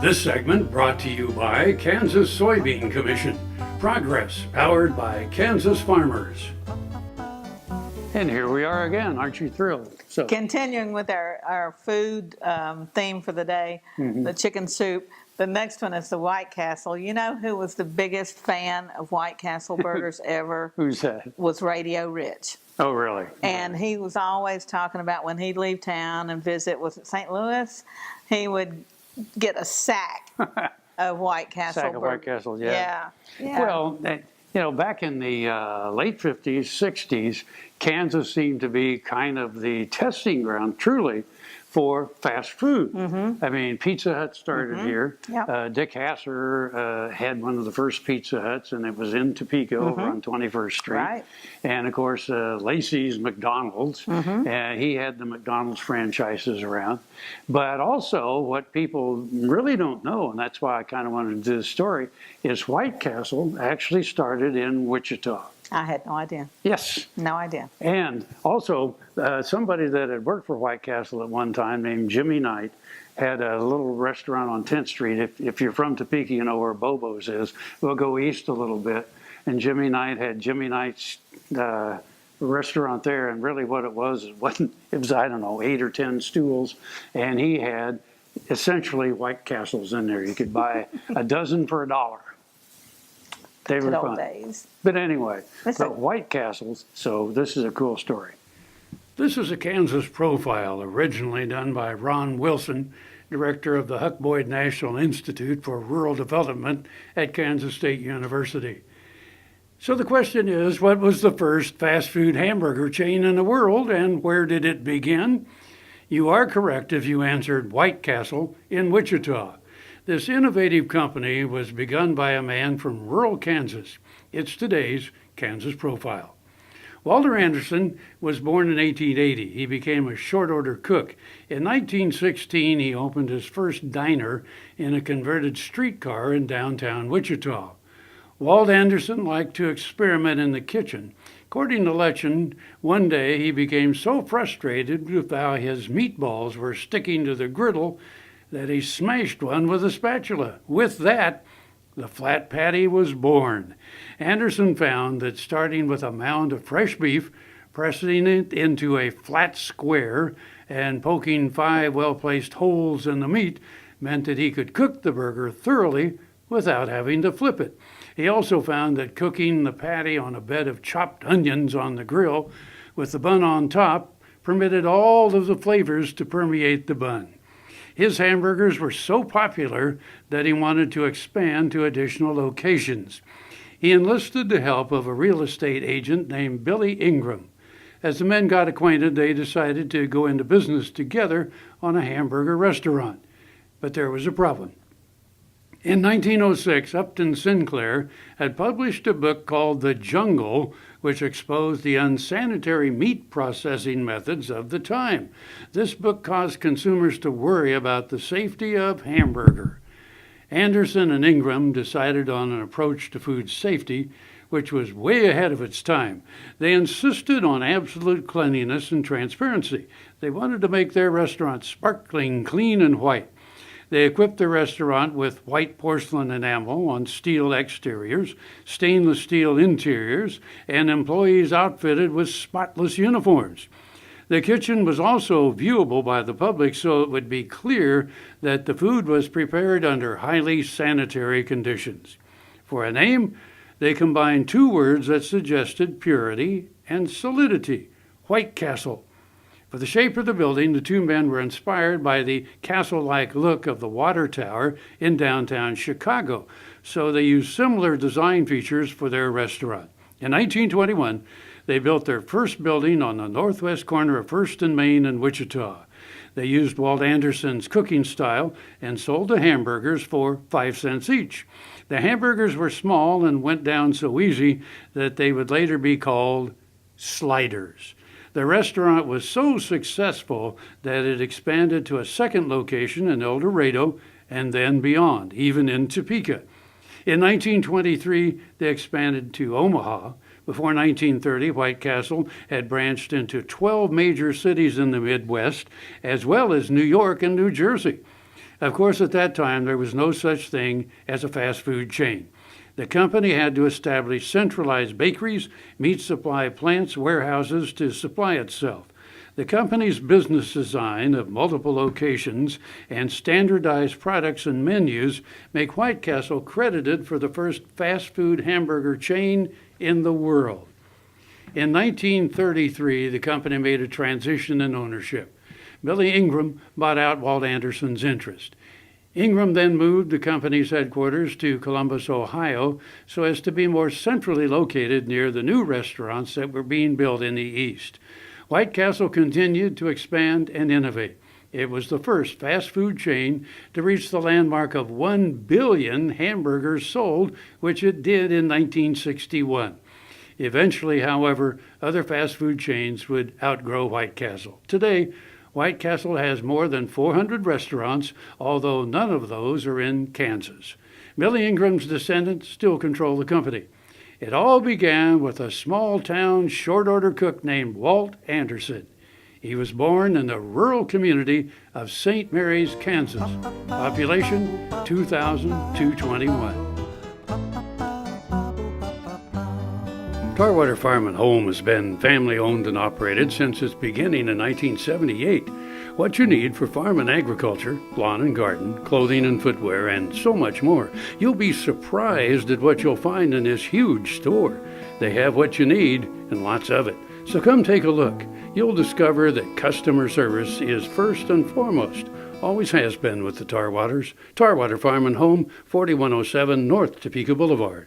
This segment brought to you by Kansas Soybean Commission. Progress powered by Kansas farmers. And here we are again. Aren't you thrilled? So, continuing with our food theme for the day, the chicken soup. The next one is the White Castle. You know who was the biggest fan of White Castle burgers ever? Who's that? Was Radio Rich. Oh, really? And he was always talking about when he'd leave town and visit, was it St. Louis? He would get a sack of White Castle burgers. Sack of White Castle, yeah. Well, you know, back in the late 50s, 60s, Kansas seemed to be kind of the testing ground, truly, for fast food. I mean, Pizza Hut started here. Yep. Dick Hassur had one of the first Pizza Huts, and it was in Topeka over on 21st Street. Right. And, of course, Lacey's McDonald's. He had the McDonald's franchises around. But also, what people really don't know, and that's why I kind of wanted to do this story, is White Castle actually started in Wichita. I had no idea. Yes. No idea. And also, somebody that had worked for White Castle at one time named Jimmy Knight had a little restaurant on 10th Street. If you're from Topeka, you know where Bobo's is. We'll go east a little bit. And Jimmy Knight had Jimmy Knight's restaurant there. And really what it was, it was, I don't know, 8 or 10 stools. And he had essentially White Castles in there. You could buy a dozen for $1. They were fun. Days. But anyway, but White Castles, so this is a cool story. This is a Kansas profile originally done by Ron Wilson, director of the Huck Boyd National Institute for Rural Development at Kansas State University. So the question is, what was the first fast food hamburger chain in the world, and where did it begin? You are correct if you answered White Castle in Wichita. This innovative company was begun by a man from rural Kansas. It's today's Kansas profile. Walter Anderson was born in 1880. He became a short-order cook. In 1916, he opened his first diner in a converted streetcar in downtown Wichita. Walt Anderson liked to experiment in the kitchen. According to legend, one day he became so frustrated with how his meatballs were sticking to the griddle that he smashed one with a spatula. With that, the flat patty was born. Anderson found that starting with a mound of fresh beef, pressing it into a flat square, and poking 5 well-placed holes in the meat meant that he could cook the burger thoroughly without having to flip it. He also found that cooking the patty on a bed of chopped onions on the grill with the bun on top permitted all of the flavors to permeate the bun. His hamburgers were so popular that he wanted to expand to additional locations. He enlisted the help of a real estate agent named Billy Ingram. As the men got acquainted, they decided to go into business together on a hamburger restaurant. But there was a problem. In 1906, Upton Sinclair had published a book called The Jungle, which exposed the unsanitary meat processing methods of the time. This book caused consumers to worry about the safety of hamburger. Anderson and Ingram decided on an approach to food safety, which was way ahead of its time. They insisted on absolute cleanliness and transparency. They wanted to make their restaurant sparkling clean and white. They equipped the restaurant with white porcelain enamel on steel exteriors, stainless steel interiors, and employees outfitted with spotless uniforms. The kitchen was also viewable by the public, so it would be clear that the food was prepared under highly sanitary conditions. For a name, they combined 2 words that suggested purity and solidity: White Castle. For the shape of the building, the 2 men were inspired by the castle-like look of the water tower in downtown Chicago, so they used similar design features for their restaurant. In 1921, they built their first building on the northwest corner of 1st and Main in Wichita. They used Walt Anderson's cooking style and sold the hamburgers for 5 cents each. The hamburgers were small and went down so easy that they would later be called sliders. The restaurant was so successful that it expanded to a second location in El Dorado and then beyond, even in Topeka. In 1923, they expanded to Omaha. Before 1930, White Castle had branched into 12 major cities in the Midwest, as well as New York and New Jersey. Of course, at that time, there was no such thing as a fast food chain. The company had to establish centralized bakeries, meat supply plants, warehouses to supply itself. The company's business design of multiple locations and standardized products and menus make White Castle credited for the first fast food hamburger chain in the world. In 1933, the company made a transition in ownership. Billy Ingram bought out Walt Anderson's interest. Ingram then moved the company's headquarters to Columbus, Ohio, so as to be more centrally located near the new restaurants that were being built in the east. White Castle continued to expand and innovate. It was the first fast food chain to reach the landmark of 1 billion hamburgers sold, which it did in 1961. Eventually, however, other fast food chains would outgrow White Castle. Today, White Castle has more than 400 restaurants, although none of those are in Kansas. Billy Ingram's descendants still control the company. It all began with a small-town short-order cook named Walt Anderson. He was born in the rural community of St. Mary's, Kansas. Population 2,221. Tarwater Farm and Home has been family-owned and operated since its beginning in 1978. What you need for farm and agriculture, lawn and garden, clothing and footwear, and so much more. You'll be surprised at what you'll find in this huge store. They have what you need and lots of it. So come take a look. You'll discover that customer service is first and foremost. Always has been with the Tarwaters. Tarwater Farm and Home, 4107 North Topeka Boulevard.